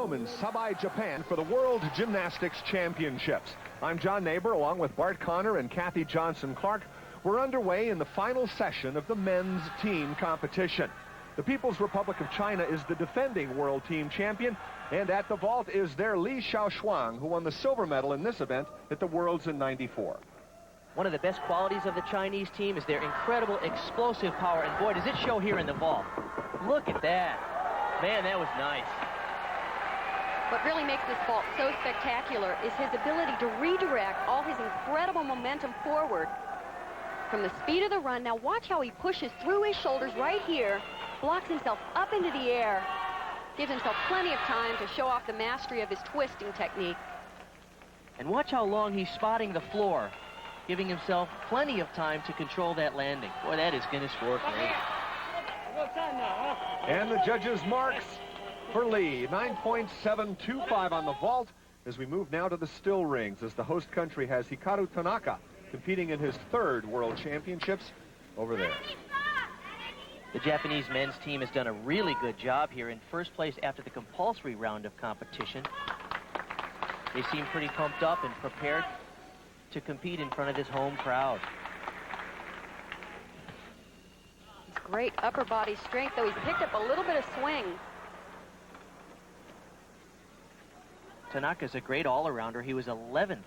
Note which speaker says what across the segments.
Speaker 1: home in Sabae, Japan for the World Gymnastics Championships. I'm John Neighbor, along with Bart Connor and Kathy Johnson-Clark. We're underway in the final session of the men's team competition. The People's Republic of China is the defending world team champion, and at the vault is their Li Shaoshuang, who won the silver medal in this event at the Worlds in '94.
Speaker 2: One of the best qualities of the Chinese team is their incredible explosive power, and boy, does it show here in the vault. Look at that. Man, that was nice.
Speaker 3: What really makes this vault so spectacular is his ability to redirect all his incredible momentum forward from the speed of the run. Now watch how he pushes through his shoulders right here, blocks himself up into the air, gives himself plenty of time to show off the mastery of his twisting technique.
Speaker 2: And watch how long he's spotting the floor, giving himself plenty of time to control that landing. Boy, that is Guinness World Record.
Speaker 1: And the judges' marks for Lee, 9.725 on the vault, as we move now to the still rings, as the host country has Hikaru Tanaka competing in his third World Championships over there.
Speaker 2: The Japanese men's team has done a really good job here, in first place after the compulsory round of competition. They seem pretty pumped up and prepared to compete in front of this home crowd.
Speaker 3: It's great upper body strength, though he's picked up a little bit of swing.
Speaker 2: Tanaka's a great all-arounder. He was 11th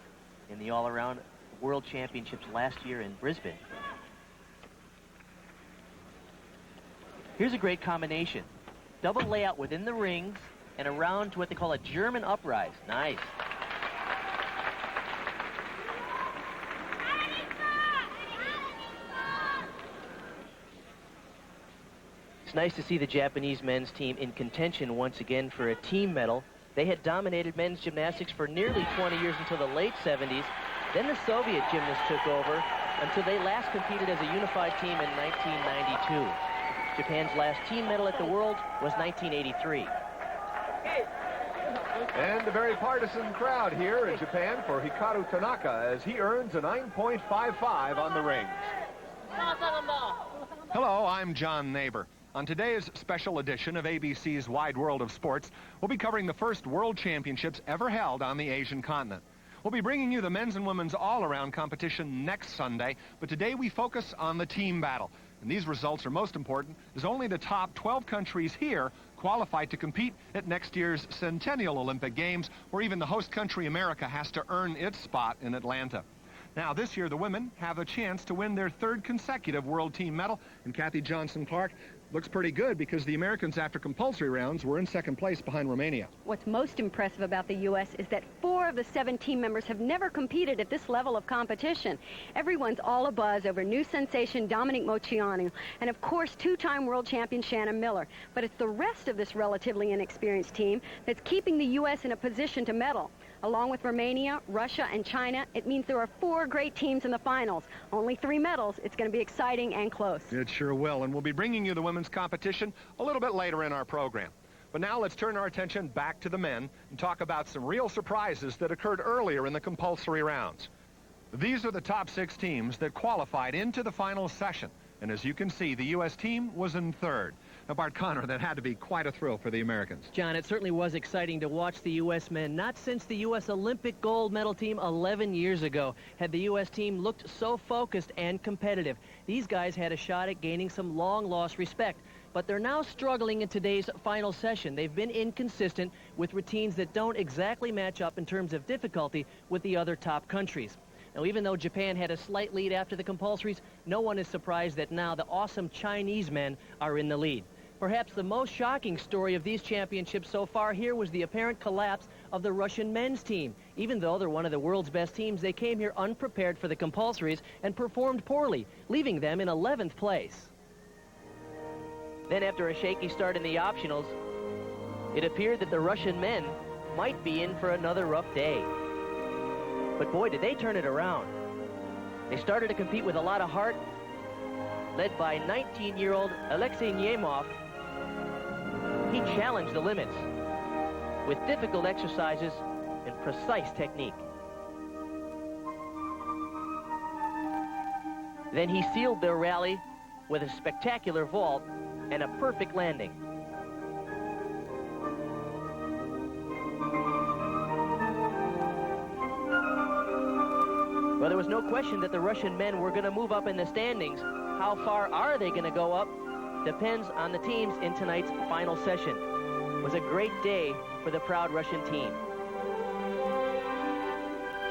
Speaker 2: in the all-around World Championships last year in Brisbane. Here's a great combination. Double layout within the rings and around to what they call a German uprise. Nice. It's nice to see the Japanese men's team in contention once again for a team medal. They had dominated men's gymnastics for nearly 20 years until the late 70s. Then the Soviet gymnasts took over until they last competed as a unified team in 1992. Japan's last team medal at the World was 1983.
Speaker 1: And a very partisan crowd here in Japan for Hikaru Tanaka as he earns a 9.55 on the rings. Hello, I'm John Neighbor. On today's special edition of ABC's Wide World of Sports, we'll be covering the first World Championships ever held on the Asian continent. We'll be bringing you the men's and women's all-around competition next Sunday, but today we focus on the team battle. And these results are most important, as only the top 12 countries here qualified to compete at next year's Centennial Olympic Games, where even the host country, America, has to earn its spot in Atlanta. Now, this year, the women have a chance to win their third consecutive world team medal, and Kathy Johnson-Clark looks pretty good because the Americans, after compulsory rounds, were in second place behind Romania.
Speaker 3: What's most impressive about the U.S. is that 4 of the 7 team members have never competed at this level of competition. Everyone's all abuzz over new sensation Dominic Moceanu and, of course, 2-time world champion Shannon Miller. But it's the rest of this relatively inexperienced team that's keeping the U.S. in a position to medal. Along with Romania, Russia, and China, it means there are 4 great teams in the finals. Only 3 medals. It's going to be exciting and close.
Speaker 1: It sure will, and we'll be bringing you the women's competition a little bit later in our program. But now let's turn our attention back to the men and talk about some real surprises that occurred earlier in the compulsory rounds. These are the top 6 teams that qualified into the final session. And as you can see, the U.S. team was in third. Now, Bart Connor, that had to be quite a thrill for the Americans.
Speaker 2: John, it certainly was exciting to watch the U.S. men. Not since the U.S. Olympic gold medal team 11 years ago had the U.S. team looked so focused and competitive. These guys had a shot at gaining some long-lost respect. But they're now struggling in today's final session. They've been inconsistent with routines that don't exactly match up in terms of difficulty with the other top countries. Now, even though Japan had a slight lead after the compulsories, no one is surprised that now the awesome Chinese men are in the lead. Perhaps the most shocking story of these championships so far here was the apparent collapse of the Russian men's team. Even though they're one of the world's best teams, they came here unprepared for the compulsories and performed poorly, leaving them in 11th place. Then after a shaky start in the optionals, it appeared that the Russian men might be in for another rough day. But boy, did they turn it around. They started to compete with a lot of heart, led by 19-year-old Alexei Nemov. He challenged the limits with difficult exercises and precise technique. Then he sealed their rally with a spectacular vault and a perfect landing. Well, there was no question that the Russian men were going to move up in the standings. How far are they going to go up? Depends on the teams in tonight's final session. It was a great day for the proud Russian team.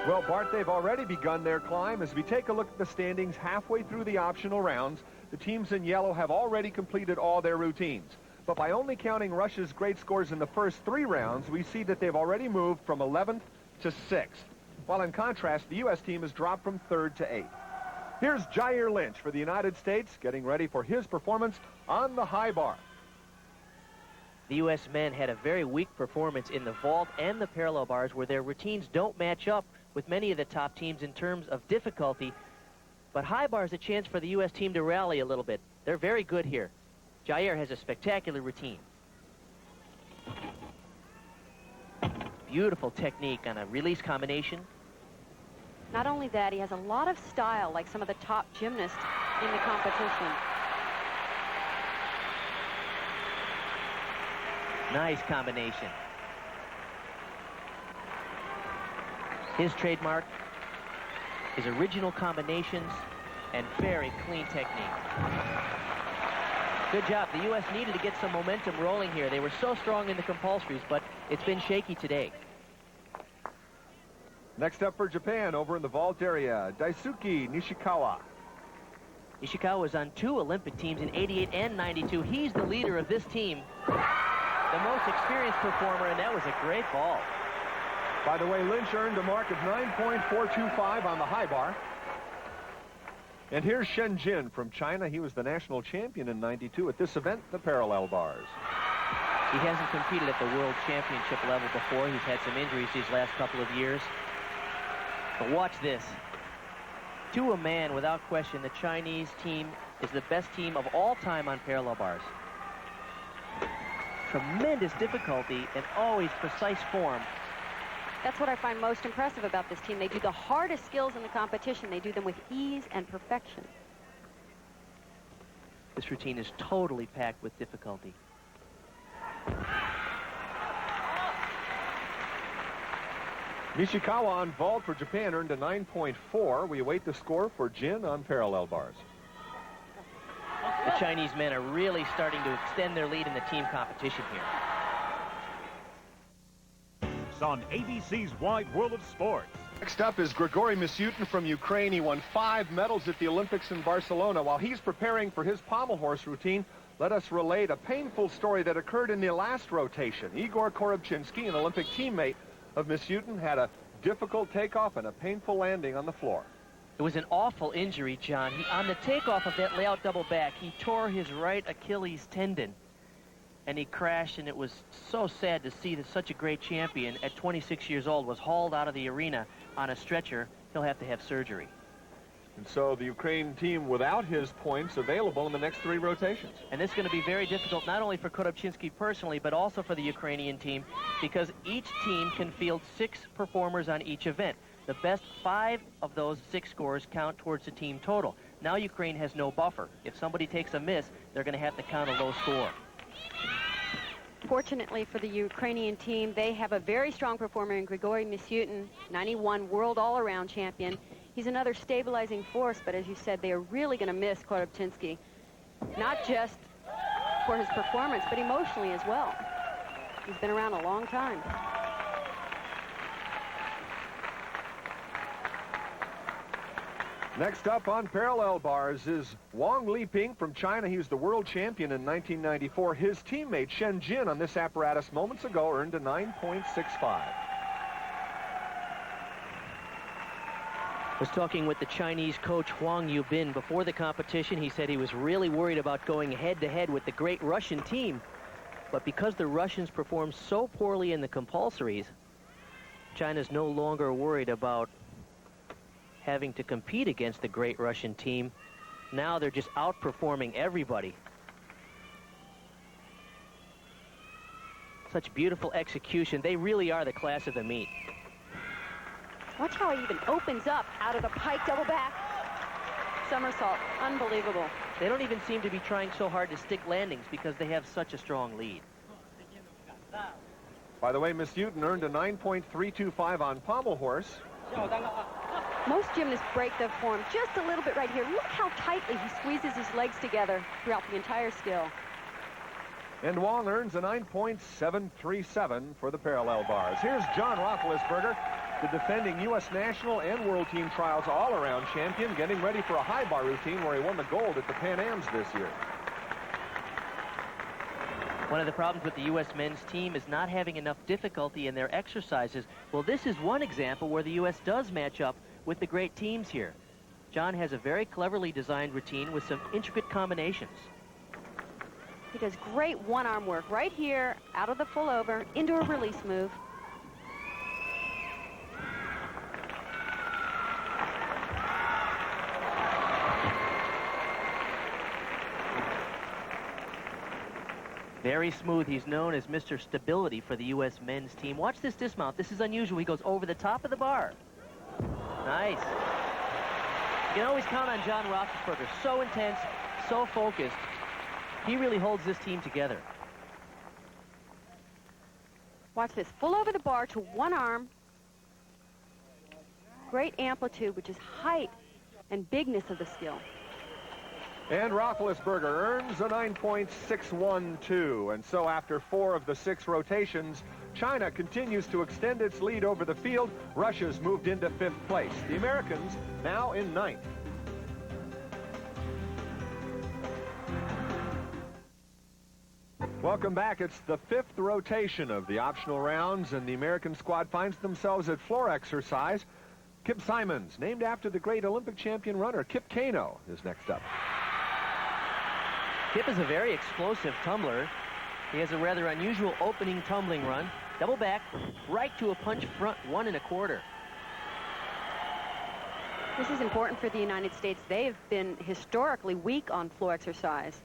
Speaker 4: Well, Bart, they've already begun their climb. As we take a look at the standings halfway through the optional rounds, the teams in yellow have already completed all their routines. But by only counting Russia's great scores in the first 3 rounds, we see that they've already moved from 11th to 6th. While in contrast, the U.S. team has dropped from 3rd to 8th. Here's Jair Lynch for the United States, getting ready for his performance on the high bar.
Speaker 2: The U.S. men had a very weak performance in the vault and the parallel bars, where their routines don't match up with many of the top teams in terms of difficulty. But high bar is a chance for the U.S. team to rally a little bit. They're very good here. Jair has a spectacular routine. Beautiful technique on a release combination.
Speaker 3: Not only that, he has a lot of style, like some of the top gymnasts in the competition.
Speaker 2: Nice combination. His trademark is original combinations and very clean technique. Good job. The U.S. needed to get some momentum rolling here. They were so strong in the compulsories, but it's been shaky today.
Speaker 4: Next up for Japan, over in the vault area, Daisuke Nishikawa.
Speaker 2: Nishikawa was on 2 Olympic teams in '88 and '92. He's the leader of this team, the most experienced performer, and that was a great ball.
Speaker 4: By the way, Lynch earned a mark of 9.425 on the high bar. And here's Shen Jin from China. He was the national champion in '92 at this event, the parallel bars.
Speaker 2: He hasn't competed at the World Championship level before. He's had some injuries these last couple of years. But watch this. To a man, without question, the Chinese team is the best team of all time on parallel bars. Tremendous difficulty and always precise form.
Speaker 3: That's what I find most impressive about this team. They do the hardest skills in the competition. They do them with ease and perfection.
Speaker 2: This routine is totally packed with difficulty.
Speaker 4: Nishikawa on vault for Japan earned a 9.4. We await the score for Jin on parallel bars.
Speaker 2: The Chinese men are really starting to extend their lead in the team competition here.
Speaker 5: It's on ABC's Wide World of Sports.
Speaker 4: Next up is Grigory Misyutin from Ukraine. He won 5 medals at the Olympics in Barcelona. While he's preparing for his pommel horse routine, let us relate a painful story that occurred in the last rotation. Igor Korobchinsky, an Olympic teammate of Misyutin, had a difficult takeoff and a painful landing on the floor.
Speaker 2: It was an awful injury, John. On the takeoff of that layout double back, he tore his right Achilles tendon. And he crashed, and it was so sad to see that such a great champion at 26 years old was hauled out of the arena on a stretcher. He'll have to have surgery.
Speaker 4: And so the Ukraine team without his points available in the next 3 rotations.
Speaker 2: And this is going to be very difficult, not only for Korobchinsky personally, but also for the Ukrainian team, because each team can field 6 performers on each event. The best 5 of those 6 scores count towards the team total. Now Ukraine has no buffer. If somebody takes a miss, they're going to have to count a low score.
Speaker 3: Fortunately for the Ukrainian team, they have a very strong performer in Grigory Misyutin, '91 world all-around champion. He's another stabilizing force, but as you said, they are really going to miss Korobchinsky, not just for his performance, but emotionally as well. He's been around a long time.
Speaker 4: Next up on parallel bars is Wang Liping from China. He was the world champion in 1994. His teammate Shen Jin on this apparatus moments ago earned a 9.65.
Speaker 2: Was talking with the Chinese coach Huang Yubin before the competition. He said he was really worried about going head-to-head with the great Russian team. But because the Russians performed so poorly in the compulsories, China's no longer worried about having to compete against the great Russian team. Now they're just outperforming everybody. Such beautiful execution. They really are the class of the meet.
Speaker 3: Watch how he even opens up out of the pike double back. Somersault. Unbelievable.
Speaker 2: They don't even seem to be trying so hard to stick landings because they have such a strong lead.
Speaker 4: By the way, Misyutin earned a 9.325 on pommel horse.
Speaker 3: Most gymnasts break the form just a little bit right here. Look how tightly he squeezes his legs together throughout the entire skill.
Speaker 4: And Wong earns a 9.737 for the parallel bars. Here's John Roethlisberger, the defending U.S. national and world team trials all-around champion, getting ready for a high bar routine where he won the gold at the Pan Ams this year.
Speaker 2: One of the problems with the U.S. men's team is not having enough difficulty in their exercises. Well, this is one example where the U.S. does match up with the great teams here. John has a very cleverly designed routine with some intricate combinations.
Speaker 3: He does great one-arm work right here, out of the full over, into a release move.
Speaker 2: Very smooth. He's known as Mr. Stability for the U.S. men's team. Watch this dismount. This is unusual. He goes over the top of the bar. Nice. You can always count on John Roethlisberger. So intense, so focused. He really holds this team together.
Speaker 3: Watch this. Full over the bar to one arm. Great amplitude, which is height and bigness of the skill.
Speaker 4: And Roethlisberger earns a 9.612. And so after 4 of the 6 rotations, China continues to extend its lead over the field. Russia's moved into 5th place. The Americans now in 9th. Welcome back. It's the 5th rotation of the optional rounds, and the American squad finds themselves at floor exercise. Kip Simons, named after the great Olympic champion runner Kip Keino, is next up.
Speaker 2: Kip is a very explosive tumbler. He has a rather unusual opening tumbling run. Double back, right to a punch front, 1 1/4.
Speaker 3: This is important for the United States. They've been historically weak on floor exercise.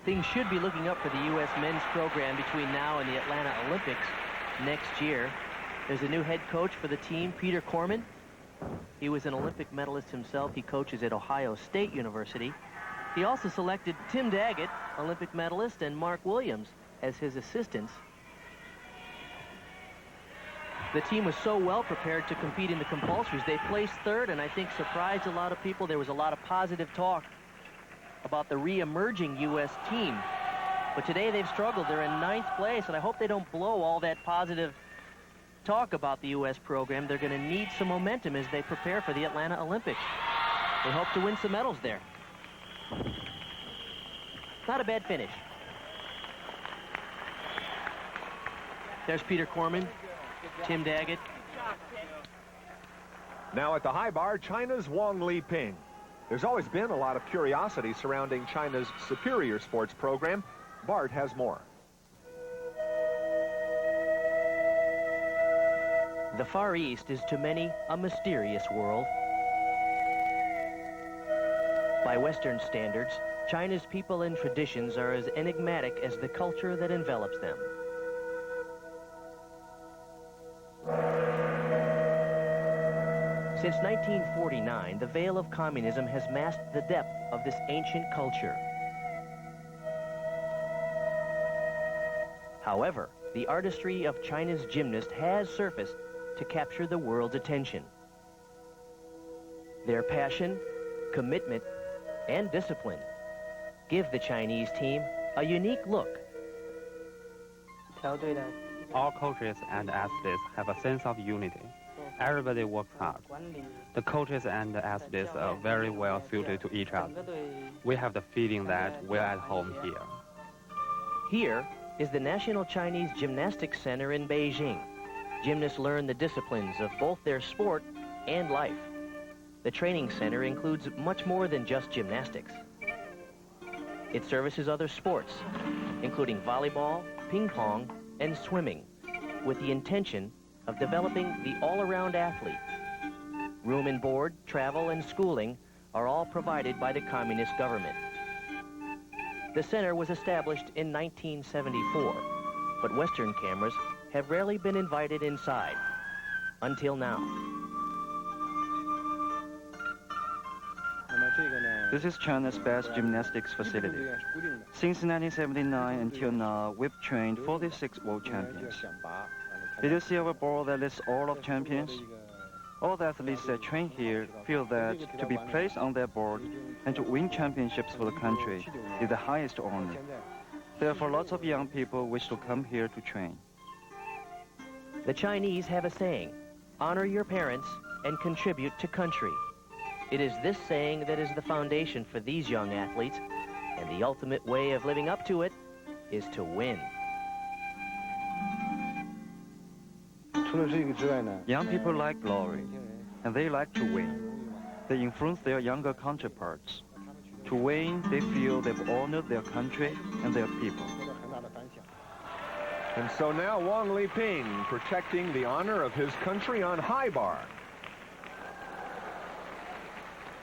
Speaker 2: Things should be looking up for the U.S. men's program between now and the Atlanta Olympics next year. There's a new head coach for the team, Peter Corman. He was an Olympic medalist himself. He coaches at Ohio State University. He also selected Tim Daggett, Olympic medalist, and Mark Williams as his assistants. The team was so well prepared to compete in the compulsories. They placed 3rd, and I think surprised a lot of people. There was a lot of positive talk about the re-emerging U.S. team. But today they've struggled. They're in 9th place, and I hope they don't blow all that positive talk about the U.S. program. They're going to need some momentum as they prepare for the Atlanta Olympics. They hope to win some medals there. Not a bad finish. There's Peter Corman, Tim Daggett.
Speaker 4: Now at the high bar, China's Wong Liping. There's always been a lot of curiosity surrounding China's superior sports program. Bart has more.
Speaker 2: The Far East is to many a mysterious world. By Western standards, China's people and traditions are as enigmatic as the culture that envelops them. Since 1949, the veil of communism has masked the depth of this ancient culture. However, the artistry of China's gymnast has surfaced to capture the world's attention. Their passion, commitment, and discipline give the Chinese team a unique look.
Speaker 6: All coaches and athletes have a sense of unity. Everybody works hard. The coaches and the athletes are very well suited to each other. We have the feeling that we're at home here.
Speaker 2: Here is the National Chinese Gymnastics Center in Beijing. Gymnasts learn the disciplines of both their sport and life. The training center includes much more than just gymnastics. It services other sports, including volleyball, ping pong, and swimming, with the intention of developing the all-around athlete. Room and board, travel, and schooling are all provided by the communist government. The center was established in 1974, but Western cameras have rarely been invited inside, until now.
Speaker 7: This is China's best gymnastics facility. Since 1979 until now, we've trained 46 world champions. Did you see our board that lists all of champions? All the athletes that train here feel that to be placed on their board and to win championships for the country is the highest honor. Therefore, lots of young people wish to come here to train.
Speaker 2: The Chinese have a saying, honor your parents and contribute to country. It is this saying that is the foundation for these young athletes, and the ultimate way of living up to it is to win.
Speaker 7: Young people like glory, and they like to win. They influence their younger counterparts. To win, they feel they've honored their country and their people.
Speaker 4: And so now Wang Liping protecting the honor of his country on high bar.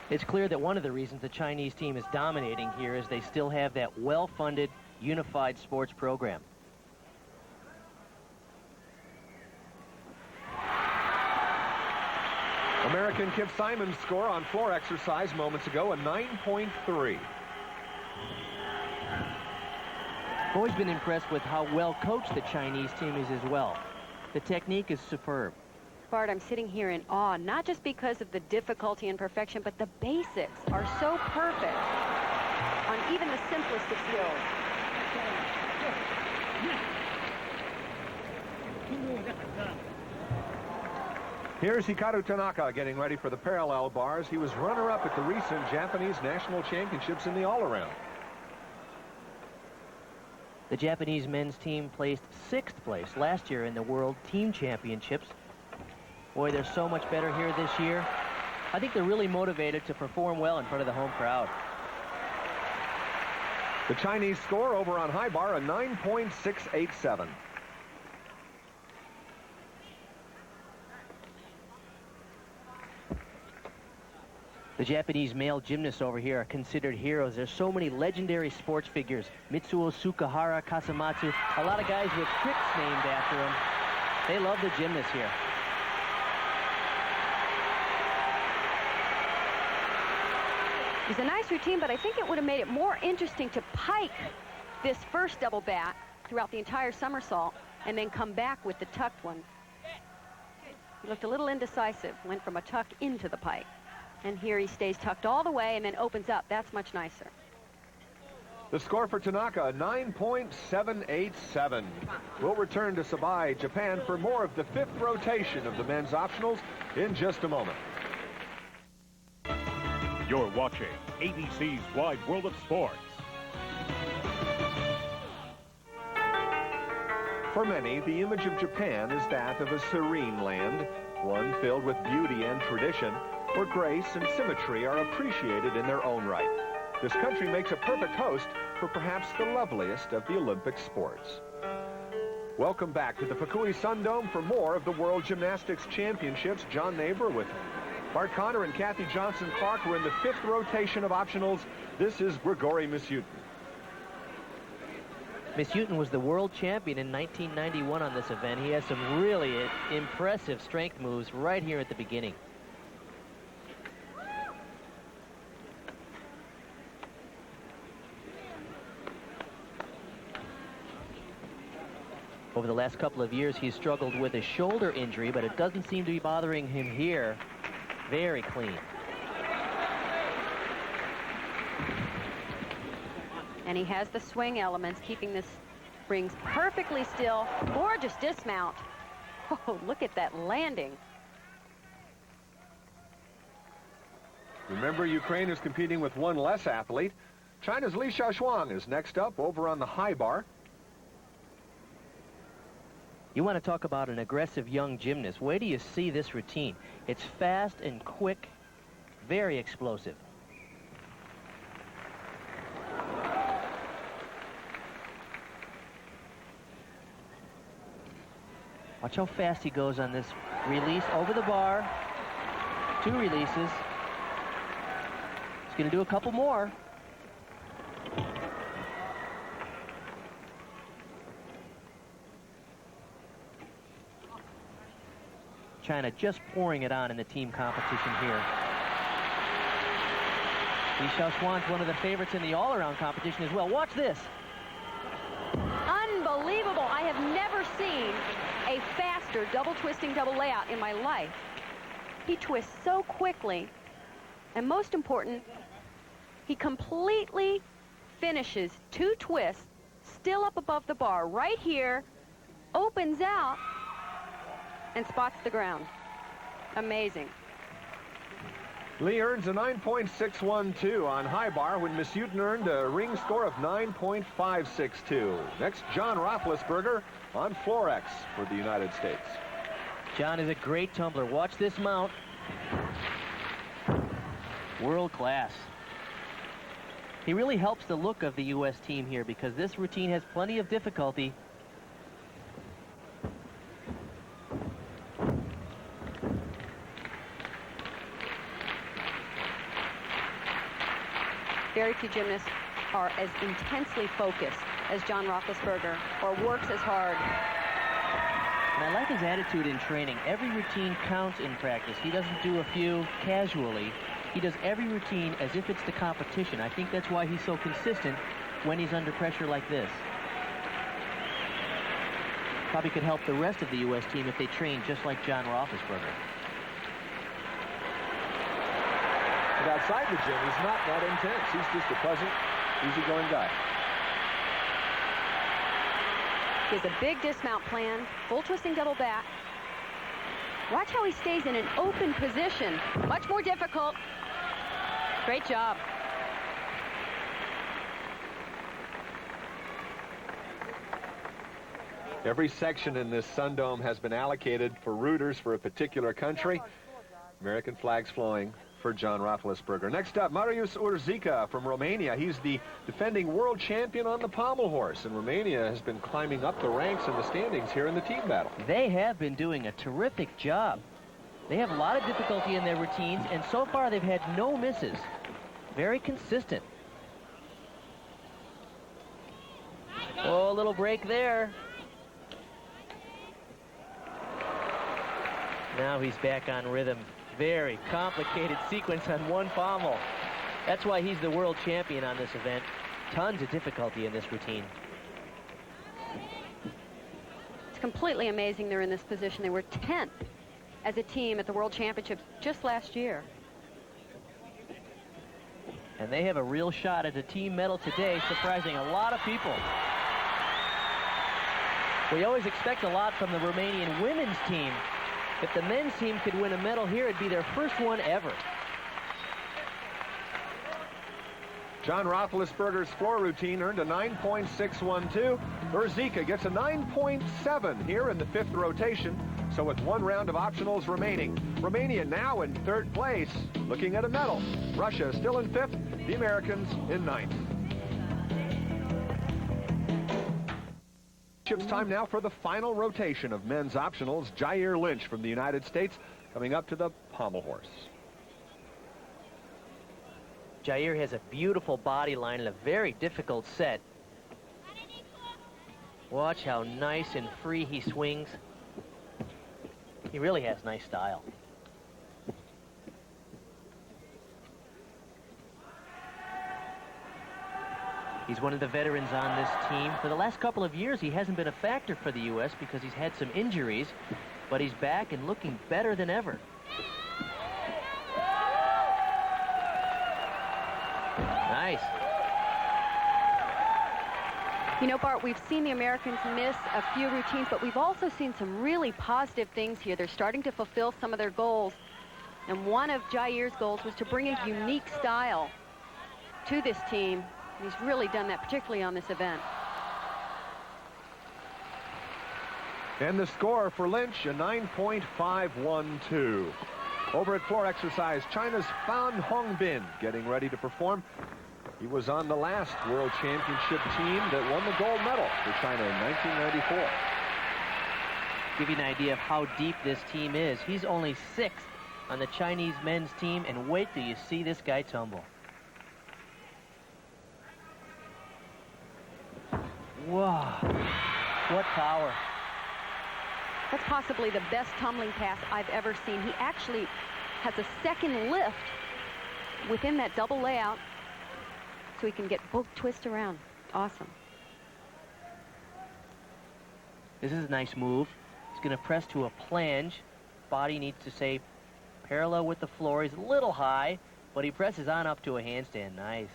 Speaker 2: It's clear that one of the reasons the Chinese team is dominating here is they still have that well-funded, unified sports program.
Speaker 4: American Kip Simon's score on floor exercise moments ago, a 9.3.
Speaker 2: I've always been impressed with how well coached the Chinese team is as well. The technique is superb.
Speaker 3: Bart, I'm sitting here in awe, not just because of the difficulty and perfection, but the basics are so perfect on even the simplest of skills.
Speaker 4: Here's Hikaru Tanaka getting ready for the parallel bars. He was runner-up at the recent Japanese National Championships in the all-around.
Speaker 2: The Japanese men's team placed 6th place last year in the World Team Championships. Boy, they're so much better here this year. I think they're really motivated to perform well in front of the home crowd.
Speaker 4: The Chinese score over on high bar, a 9.687.
Speaker 2: The Japanese male gymnasts over here are considered heroes. There's so many legendary sports figures. Mitsuo Sukahara, Kasamatsu, a lot of guys with tricks named after them. They love the gymnasts here.
Speaker 3: It's a nice routine, but I think it would have made it more interesting to pike this first double back throughout the entire somersault and then come back with the tucked one. He looked a little indecisive, went from a tuck into the pike. And here he stays tucked all the way and then opens up. That's much nicer.
Speaker 4: The score for Tanaka, 9.787. We'll return to Sabae, Japan, for more of the 5th rotation of the men's optionals in just a moment.
Speaker 5: You're watching ABC's Wide World of Sports.
Speaker 4: For many, the image of Japan is that of a serene land, one filled with beauty and tradition, where grace and symmetry are appreciated in their own right. This country makes a perfect host for perhaps the loveliest of the Olympic sports. Welcome back to the Fukui Sundome for more of the World Gymnastics Championships. John Neighbor with Bart Conner and Kathy Johnson-Clark. We're in the 5th rotation of optionals. This is Grigory Misyutin.
Speaker 2: Misyutin was the world champion in 1991 on this event. He has some really impressive strength moves right here at the beginning. Over the last couple of years, he's struggled with a shoulder injury, but it doesn't seem to be bothering him here. Very clean.
Speaker 3: And he has the swing elements, keeping this springs perfectly still. Gorgeous dismount. Oh, look at that landing.
Speaker 4: Remember, Ukraine is competing with one less athlete. China's Li Xiaoshuang is next up over on the high bar.
Speaker 2: You want to talk about an aggressive young gymnast. Wait till you see this routine. It's fast and quick, very explosive. Watch how fast he goes on this release over the bar. 2 releases. He's going to do a couple more. China just pouring it on in the team competition here. Li Xiaoshuang's one of the favorites in the all-around competition as well. Watch this.
Speaker 3: Unbelievable. I have never seen a fast double twisting double layout in my life. He twists so quickly, and most important, he completely finishes 2 twists, still up above the bar, right here, opens out, and spots the ground. Amazing.
Speaker 4: Lee earns a 9.612 on high bar when Miss Houghton earned a ring score of 9.562. Next, John Roethlisberger on floor X for the United States.
Speaker 2: John is a great tumbler. Watch this mount. World class. He really helps the look of the U.S. team here because this routine has plenty of difficulty.
Speaker 3: Very few gymnasts are as intensely focused as John Roethlisberger or works as hard.
Speaker 2: And I like his attitude in training. Every routine counts in practice. He doesn't do a few casually. He does every routine as if it's the competition. I think that's why he's so consistent when he's under pressure like this. Probably could help the rest of the U.S. team if they train just like John Roethlisberger.
Speaker 4: But outside the gym, he's not that intense. He's just a pleasant, easygoing guy.
Speaker 3: He has a big dismount plan, full twisting double back. Watch how he stays in an open position. Much more difficult. Great job.
Speaker 4: Every section in this Sun Dome has been allocated for rooters for a particular country. American flags flowing for John Roethlisberger. Next up, Marius Urzica from Romania. He's the defending world champion on the pommel horse, and Romania has been climbing up the ranks in the standings here in the team battle.
Speaker 2: They have been doing a terrific job. They have a lot of difficulty in their routines, and so far they've had no misses. Very consistent. Oh, a little break there. Now he's back on rhythm. Very complicated sequence on one pommel. That's why he's the world champion on this event. Tons of difficulty in this routine.
Speaker 3: It's completely amazing they're in this position. They were 10th as a team at the World Championships just last year.
Speaker 2: And they have a real shot at a team medal today, surprising a lot of people. We always expect a lot from the Romanian women's team. If the men's team could win a medal here, it'd be their first one ever.
Speaker 4: John Roethlisberger's floor routine earned a 9.612. Urzica gets a 9.7 here in the 5th rotation. So with 1 round of optionals remaining, Romania now in 3rd place, looking at a medal. Russia still in 5th, the Americans in 9th. It's time now for the final rotation of men's optionals. Jair Lynch from the United States coming up to the pommel horse.
Speaker 2: Jair has a beautiful body line and a very difficult set. Watch how nice and free he swings. He really has nice style. He's one of the veterans on this team. For the last couple of years, he hasn't been a factor for the U.S. because he's had some injuries, but he's back and looking better than ever. Nice.
Speaker 3: You know, Bart, we've seen the Americans miss a few routines, but we've also seen some really positive things here. They're starting to fulfill some of their goals. And one of Jair's goals was to bring a unique style to this team. He's really done that, particularly on this event.
Speaker 4: And the score for Lynch, a 9.512. Over at floor exercise, China's Fan Hongbin getting ready to perform. He was on the last World Championship team that won the gold medal for China in 1994.
Speaker 2: Give you an idea of how deep this team is. He's only 6th on the Chinese men's team, and wait till you see this guy tumble. Wow, what power.
Speaker 3: That's possibly the best tumbling pass I've ever seen. He actually has a second lift within that double layout so he can get both twists around. Awesome.
Speaker 2: This is a nice move. He's going to press to a plunge. Body needs to stay parallel with the floor. He's a little high, but he presses on up to a handstand. Nice.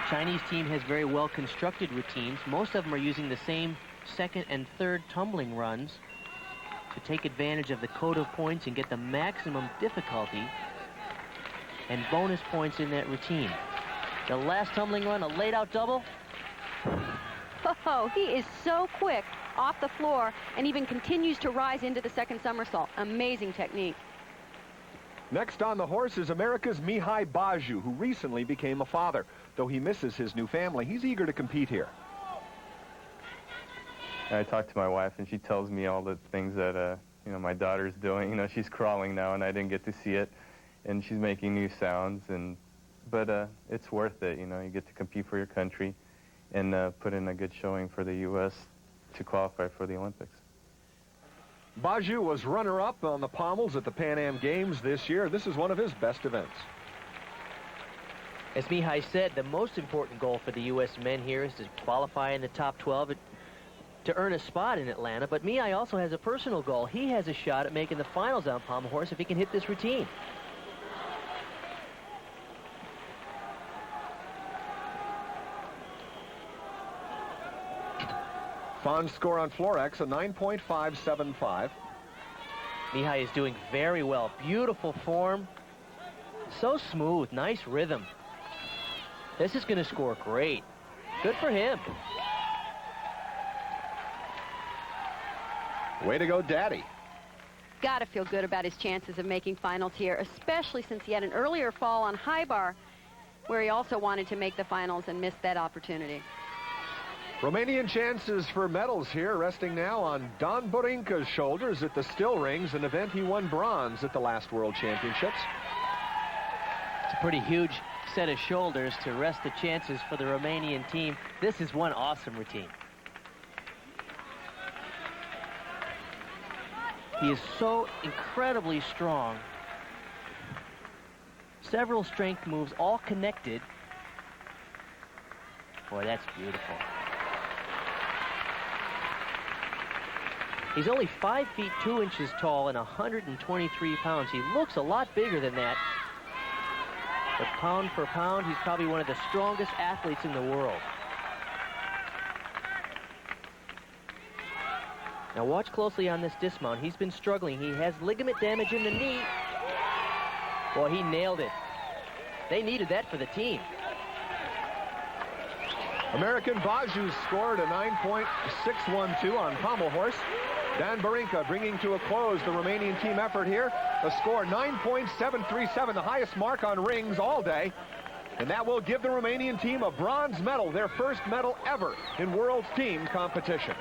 Speaker 2: Chinese team has very well constructed routines. Most of them are using the same second and third tumbling runs to take advantage of the code of points and get the maximum difficulty and bonus points in that routine. The last tumbling run, a laid out double.
Speaker 3: Oh, he is so quick off the floor and even continues to rise into the second somersault. Amazing technique.
Speaker 4: Next on the horse is America's Mihai Baju, who recently became a father. Though he misses his new family, he's eager to compete here.
Speaker 8: I talk to my wife, and she tells me all the things that my daughter's doing. You know, she's crawling now, and I didn't get to see it, and she's making new sounds. But it's worth it. You know, you get to compete for your country, and put in a good showing for the U.S. to qualify for the Olympics.
Speaker 4: Baju was runner-up on the pommels at the Pan Am Games this year. This is one of his best events.
Speaker 2: As Mihai said, the most important goal for the U.S. men here is to qualify in the top 12 to earn a spot in Atlanta. But Mihai also has a personal goal. He has a shot at making the finals on pommel horse if he can hit this routine.
Speaker 4: Fahn's score on Florex, a 9.575.
Speaker 2: Mihai is doing very well. Beautiful form. So smooth. Nice rhythm. This is going to score great. Good for him.
Speaker 4: Way to go, Daddy.
Speaker 3: Got to feel good about his chances of making finals here, especially since he had an earlier fall on high bar where he also wanted to make the finals and missed that opportunity.
Speaker 4: Romanian chances for medals here, resting now on Don Burinca's shoulders at the Still Rings, an event he won bronze at the last World Championships.
Speaker 2: It's a pretty huge set of shoulders to rest the chances for the Romanian team. This is one awesome routine. He is so incredibly strong. Several strength moves, all connected. Boy, that's beautiful. He's only 5 feet 2 inches tall and 123 pounds. He looks a lot bigger than that. But pound for pound, he's probably one of the strongest athletes in the world. Now watch closely on this dismount. He's been struggling. He has ligament damage in the knee. Boy, he nailed it. They needed that for the team.
Speaker 4: American Baju scored a 9.612 on pommel horse. Dan Burinca bringing to a close the Romanian team effort here. A score 9.737, the highest mark on rings all day. And that will give the Romanian team a bronze medal, their first medal ever in world team competition.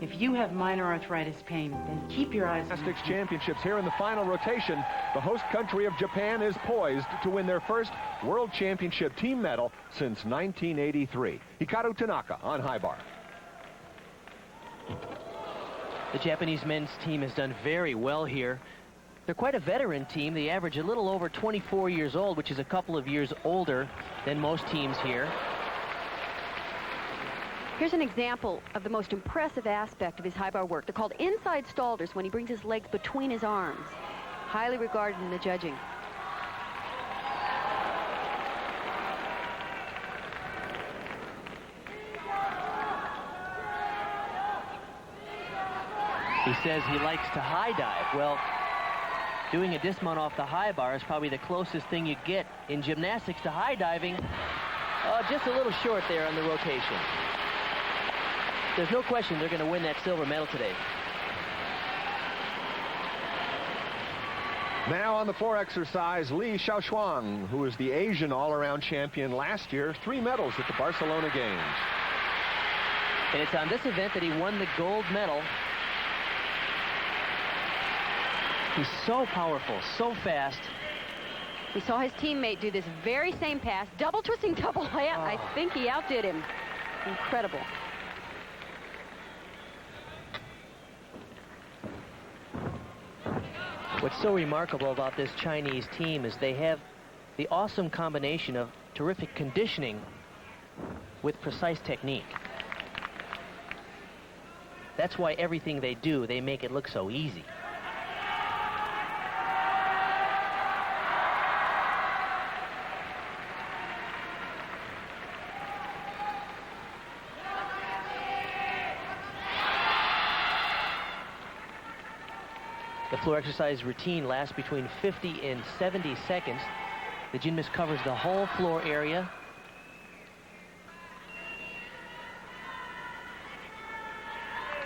Speaker 9: If you have minor arthritis pain, then keep your eyes on
Speaker 4: Gymnastics championships here in the final rotation. The host country of Japan is poised to win their first world championship team medal since 1983. Hikaru Tanaka on high bar.
Speaker 2: The Japanese men's team has done very well here. They're quite a veteran team. They average a little over 24 years old, which is a couple of years older than most teams here.
Speaker 3: Here's an example of the most impressive aspect of his high bar work. They're called inside stalders when he brings his legs between his arms. Highly regarded in the judging.
Speaker 2: He says he likes to high dive. Well, doing a dismount off the high bar is probably the closest thing you get in gymnastics to high diving. Just a little short there on the rotation. There's no question they're going to win that silver medal today.
Speaker 4: Now on the floor exercise, Li Xiaoshuang, who is the Asian all-around champion last year, 3 medals at the Barcelona Games.
Speaker 2: And it's on this event that he won the gold medal. He's so powerful, so fast.
Speaker 3: We saw his teammate do this very same pass, double twisting, double layup. I think he outdid him. Incredible.
Speaker 2: What's so remarkable about this Chinese team is they have the awesome combination of terrific conditioning with precise technique. That's why everything they do, they make it look so easy. The floor exercise routine lasts between 50 and 70 seconds. The gymnast covers the whole floor area.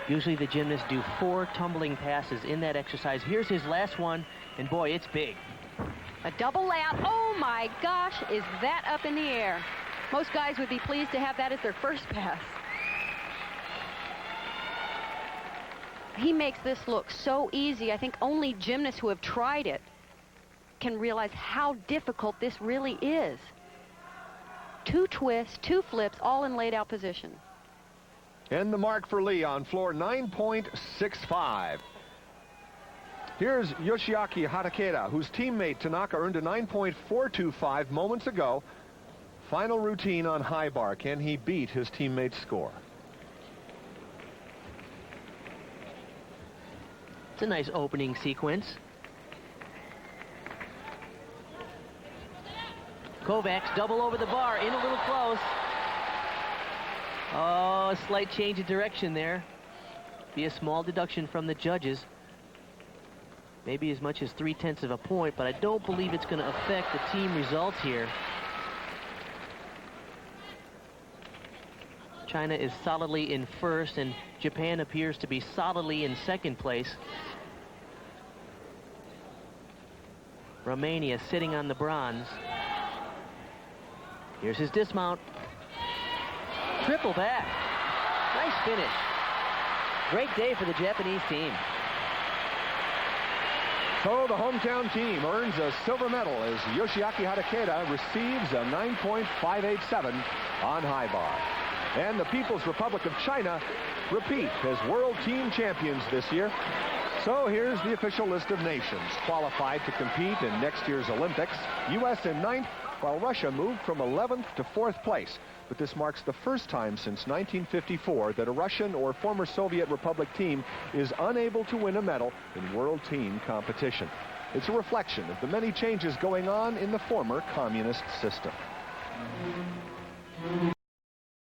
Speaker 2: Usually the gymnasts do 4 tumbling passes in that exercise. Here's his last one, and boy, it's big.
Speaker 3: A double layup. Oh my gosh, is that up in the air? Most guys would be pleased to have that as their first pass. He makes this look so easy. I think only gymnasts who have tried it can realize how difficult this really is. 2 twists, 2 flips, all in laid out position.
Speaker 4: And the mark for Lee on floor 9.65. Here's Yoshiaki Hatakeda, whose teammate Tanaka earned a 9.425 moments ago. Final routine on high bar. Can he beat his teammate's score?
Speaker 2: It's a nice opening sequence. Kovacs double over the bar, in a little close. Oh, a slight change of direction there. Be a small deduction from the judges. Maybe as much as 3/10 of a point, but I don't believe it's going to affect the team results here. China is solidly in first, and Japan appears to be solidly in second place. Romania sitting on the bronze. Here's his dismount. Triple back. Nice finish. Great day for the Japanese team.
Speaker 4: So the hometown team earns a silver medal as Yoshiaki Hatakeda receives a 9.587 on high bar. And the People's Republic of China repeat as world team champions this year. So here's the official list of nations qualified to compete in next year's Olympics. U.S. in 9th, while Russia moved from 11th to 4th place. But this marks the first time since 1954 that a Russian or former Soviet Republic team is unable to win a medal in world team competition. It's a reflection of the many changes going on in the former communist system.